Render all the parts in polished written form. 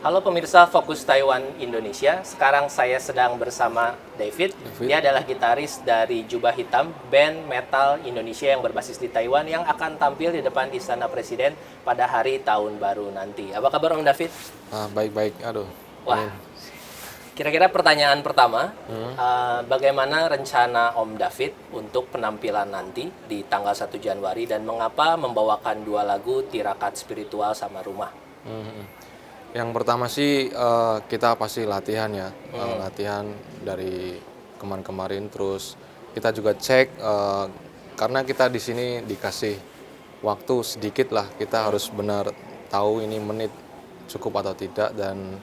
Halo pemirsa Fokus Taiwan Indonesia. Sekarang saya sedang bersama David. Dia adalah gitaris dari Jubah Hitam, band metal Indonesia yang berbasis di Taiwan yang akan tampil di depan Istana Presiden pada hari Tahun Baru nanti. Apa kabar Om David? Baik-baik. Aduh. Wah, kira-kira pertanyaan pertama, bagaimana rencana Om David untuk penampilan nanti di tanggal 1 Januari dan mengapa membawakan dua lagu Tirakat Spiritual sama Rumah? Yang pertama sih kita pasti latihan ya, latihan dari kemarin-kemarin. Terus kita juga cek karena kita di sini dikasih waktu sedikit lah, kita harus benar tahu ini menit cukup atau tidak dan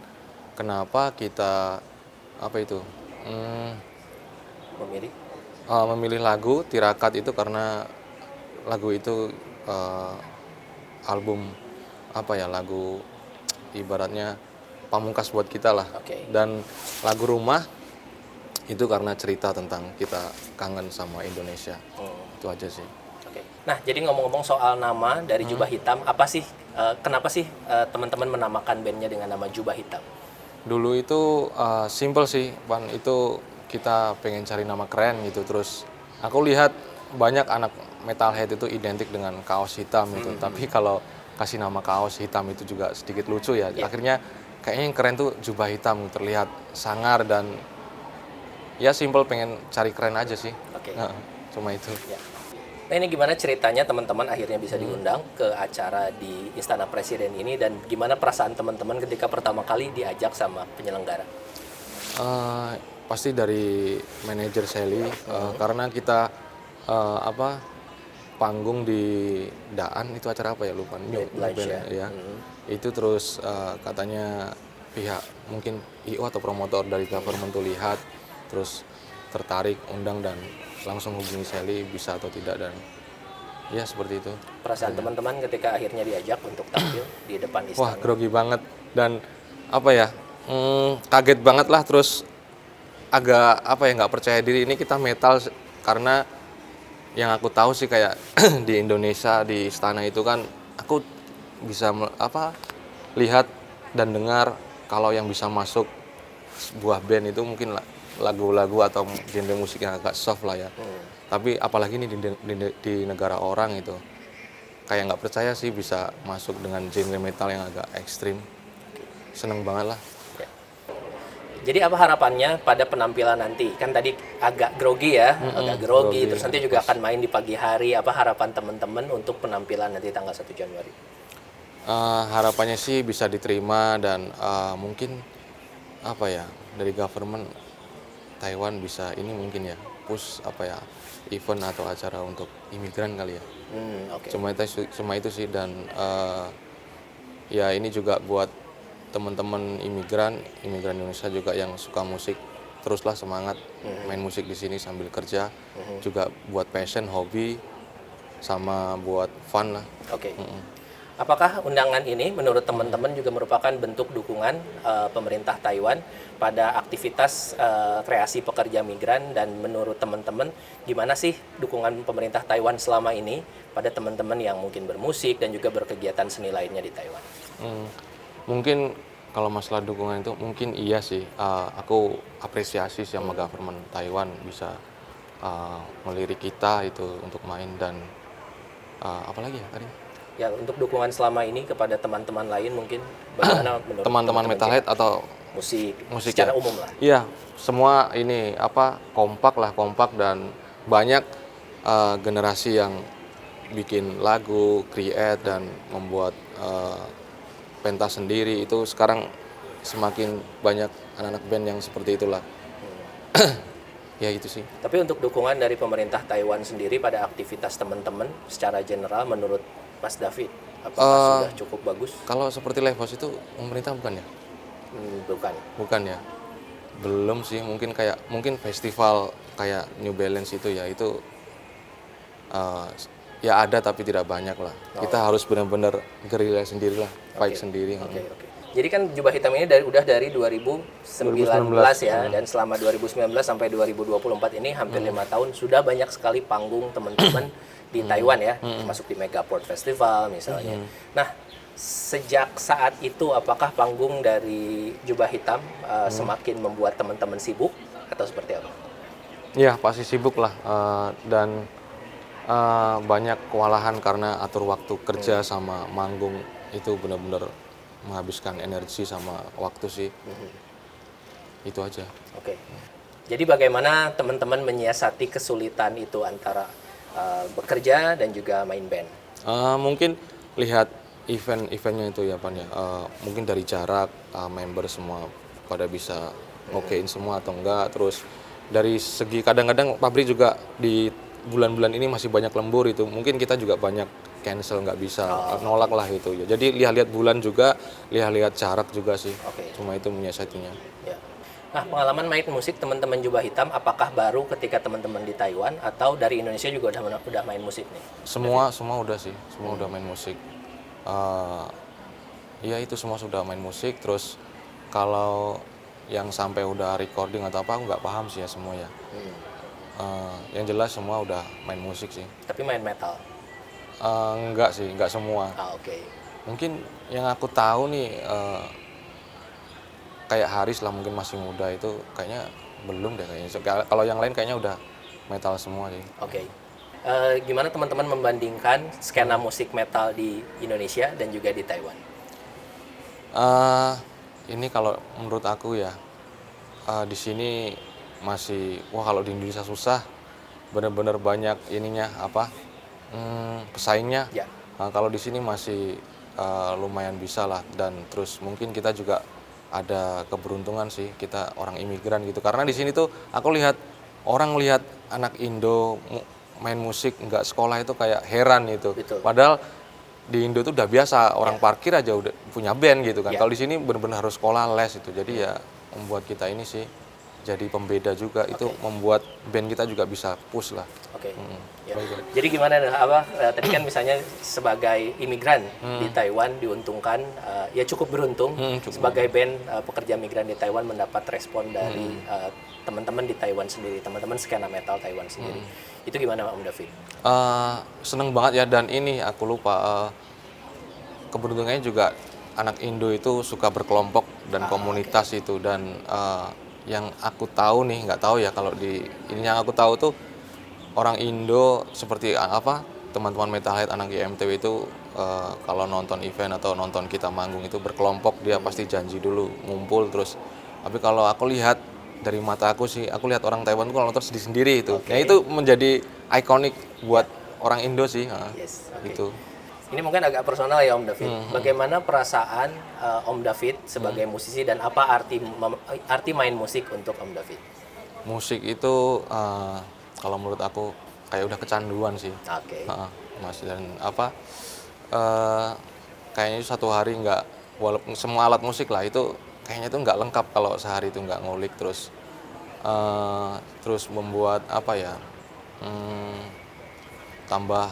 kenapa kita memilih lagu Tirakat itu karena lagu itu album lagu ibaratnya pamungkas buat kita lah. Dan lagu Rumah itu karena cerita tentang kita kangen sama Indonesia. Itu aja sih. Nah, jadi ngomong-ngomong soal nama dari Jubah Hitam, kenapa sih teman-teman menamakan bandnya dengan nama Jubah Hitam? Dulu itu simple sih, Pan. Itu kita pengen cari nama keren gitu. Terus aku lihat banyak anak metalhead itu identik dengan kaos hitam gitu. Tapi kalau kasih nama kaos hitam itu juga sedikit lucu ya. Akhirnya kayaknya yang keren tuh Jubah Hitam, terlihat sangar dan ya simple, pengen cari keren aja sih. Cuma itu. Nah, ini gimana ceritanya teman-teman akhirnya bisa diundang ke acara di Istana Presiden ini dan gimana perasaan teman-teman ketika pertama kali diajak sama penyelenggara? Pasti dari manajer Sally, karena kita panggung di Daan, itu acara apa ya, lupa ya. Itu terus katanya pihak mungkin IO atau promotor dari government tuh lihat, terus tertarik, undang dan langsung hubungi Sally bisa atau tidak, dan ya seperti itu. Perasaan teman-teman ketika akhirnya diajak untuk tampil di depan istana? Wah, grogi banget dan kaget banget lah, terus agak nggak percaya diri, ini kita metal. Karena yang aku tahu sih kayak di Indonesia di istana itu kan aku bisa lihat dan dengar kalau yang bisa masuk sebuah band itu mungkin lagu-lagu atau genre musik yang agak soft lah ya. Tapi apalagi ini di negara orang itu kayak nggak percaya sih bisa masuk dengan genre metal yang agak ekstrim. Seneng banget lah. Jadi apa harapannya pada penampilan nanti? Kan tadi agak grogi ya, grogi. Terus nanti juga akan main di pagi hari. Apa harapan teman-teman untuk penampilan nanti tanggal 1 Januari? Harapannya sih bisa diterima dan mungkin dari government Taiwan bisa ini mungkin ya push event atau acara untuk imigran kali ya. Cuma itu sih, dan ya ini juga buat teman-teman imigran Indonesia juga yang suka musik, teruslah semangat main musik di sini sambil kerja, juga buat passion, hobi, sama buat fun lah. Apakah undangan ini menurut teman-teman juga merupakan bentuk dukungan pemerintah Taiwan pada aktivitas kreasi pekerja migran, dan menurut teman-teman gimana sih dukungan pemerintah Taiwan selama ini pada teman-teman yang mungkin bermusik dan juga berkegiatan seni lainnya di Taiwan? Mungkin kalau masalah dukungan itu mungkin iya sih, aku apresiasi sama government Taiwan bisa melirik kita itu untuk main, dan apalagi ya tadi? Ya, untuk dukungan selama ini kepada teman-teman lain mungkin bagaimana menurut teman-teman metalhead atau musik ya? Secara umum lah. Iya, semua ini kompak dan banyak generasi yang bikin lagu, create dan membuat pentas sendiri. Itu sekarang semakin banyak anak-anak band yang seperti itulah. Ya itu sih. Tapi untuk dukungan dari pemerintah Taiwan sendiri pada aktivitas teman-teman secara general menurut Mas David, apakah sudah cukup bagus? Kalau seperti Levos itu pemerintah bukan ya? Bukan ya? Belum sih, mungkin festival kayak New Balance itu ya, itu ya ada tapi tidak banyak lah. Kita harus benar-benar gerilya sendiri lah, fight sendiri. Jadi kan Jubah Hitam ini udah dari 2019 ya, dan selama 2019 sampai 2024 ini hampir 5 tahun sudah banyak sekali panggung teman-teman di Taiwan ya, masuk di Megaport Festival misalnya. Nah, Sejak saat itu, apakah panggung dari Jubah Hitam semakin membuat teman-teman sibuk atau seperti apa? Iya, pasti sibuk lah, dan banyak kewalahan karena atur waktu kerja sama manggung itu benar-benar menghabiskan energi sama waktu sih. Itu aja. Oke. Jadi bagaimana teman-teman menyiasati kesulitan itu antara bekerja dan juga main band? Mungkin lihat event-eventnya itu ya Pan ya. Mungkin dari jarak member semua pada bisa ngokein semua atau enggak. Terus dari segi kadang-kadang pabrik juga di bulan-bulan ini masih banyak lembur itu. Mungkin kita juga banyak cancel nggak bisa nolak lah itu ya. Jadi lihat-lihat bulan juga, lihat-lihat jarak juga sih. Oke. Cuma itu menyiasatinya. Ya. Nah, pengalaman main musik teman-teman Jubah Hitam, apakah baru ketika teman-teman di Taiwan atau dari Indonesia juga udah main musik nih? Semua udah sih, semua udah main musik. Iya itu semua sudah main musik. Terus kalau yang sampai udah recording atau apa aku nggak paham sih ya semua ya. Yang jelas semua udah main musik sih. Tapi main metal. Enggak sih, enggak semua. Oke. Mungkin yang aku tahu nih kayak Haris lah mungkin masih muda itu kayaknya belum deh kayaknya. Kalau yang lain kayaknya udah metal semua sih. Oke. Gimana teman-teman membandingkan skena musik metal di Indonesia dan juga di Taiwan? Ini kalau menurut aku ya di sini masih kalau di Indonesia susah, bener-bener banyak ininya pesaingnya. Ya. Kalau di sini masih lumayan bisa lah, dan terus mungkin kita juga ada keberuntungan sih, kita orang imigran gitu, karena di sini tuh aku lihat orang lihat anak Indo main musik nggak sekolah itu kayak heran gitu. Betul. Padahal di Indo tuh udah biasa orang parkir aja udah punya band gitu kan. Ya. Kalau di sini benar-benar harus sekolah les itu. Jadi ya membuat kita ini sih jadi pembeda juga. Itu membuat band kita juga bisa push lah. Oke. Ya. Jadi gimana tadi kan misalnya sebagai imigran di Taiwan diuntungkan, ya cukup beruntung sebagai band pekerja migran di Taiwan mendapat respon dari teman-teman di Taiwan sendiri, teman-teman skena metal Taiwan sendiri. Itu gimana Om David? Seneng banget ya, dan ini aku lupa keberuntungannya juga anak Indo itu suka berkelompok dan komunitas itu, dan yang aku tahu nih, nggak tahu ya kalau di ini, yang aku tahu tuh orang Indo seperti teman-teman metalhead anak IMTW itu kalau nonton event atau nonton kita manggung itu berkelompok, dia pasti janji dulu ngumpul terus. Tapi kalau aku lihat dari mata aku sih, aku lihat orang Taiwan tuh kalau nonton sendiri-sendiri itu. Nah itu menjadi ikonik buat orang Indo sih. Yes, Itu. Ini mungkin agak personal ya Om David. Bagaimana perasaan Om David sebagai musisi dan apa arti main musik untuk Om David? Musik itu kalau menurut aku kayak udah kecanduan sih. Oke. Mas, dan kayaknya satu hari nggak, walaupun semua alat musik lah itu kayaknya itu nggak lengkap kalau sehari itu nggak ngulik, terus membuat tambah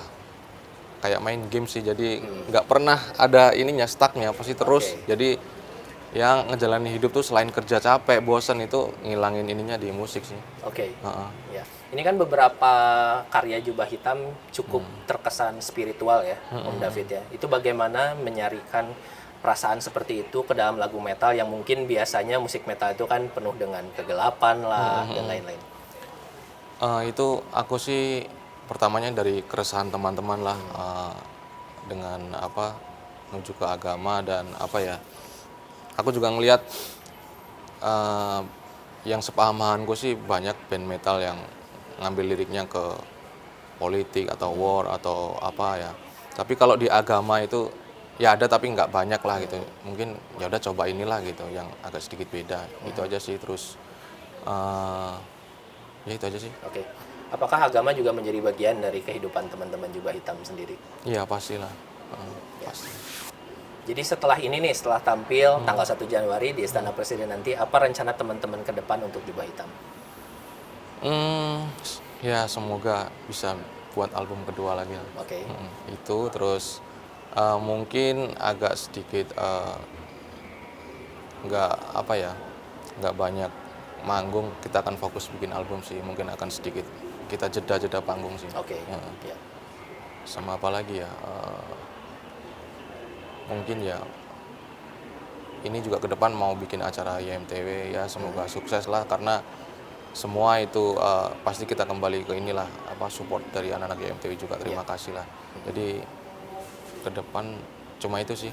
kayak main game sih, jadi nggak pernah ada ininya stucknya, pasti terus. Jadi yang ngejalanin hidup tuh selain kerja capek, bosan, itu ngilangin ininya di musik sih. Oke. Ya. Ini kan beberapa karya Jubah Hitam cukup terkesan spiritual ya, Om David ya. Itu bagaimana menyarikan perasaan seperti itu ke dalam lagu metal yang mungkin biasanya musik metal itu kan penuh dengan kegelapan lah dan lain-lain. Itu aku sih pertamanya dari keresahan teman-teman lah, dengan menuju ke agama dan aku juga ngelihat yang sepemahamanku sih banyak band metal yang ngambil liriknya ke politik atau war atau tapi kalau di agama itu ya ada tapi nggak banyak lah gitu. Mungkin ya udah coba inilah gitu yang agak sedikit beda. Itu aja sih. Terus ya itu aja sih. Oke. Apakah agama juga menjadi bagian dari kehidupan teman-teman Jubah Hitam sendiri? Iya pastilah. Pasti. Jadi setelah ini nih, setelah tampil tanggal 1 Januari di Istana Presiden nanti, apa rencana teman-teman ke depan untuk Jubah Hitam? Ya semoga bisa buat album kedua lagi. Oke. Itu terus mungkin agak sedikit nggak banyak manggung, kita akan fokus bikin album sih. Mungkin akan sedikit kita jeda panggung sih. Oke. Ya. Sama apa lagi ya, mungkin ya ini juga ke depan mau bikin acara YMTW ya, semoga sukses lah, karena semua itu pasti kita kembali ke inilah apa support dari anak-anak YMTW juga, terima kasih lah. Jadi ke depan cuma itu sih.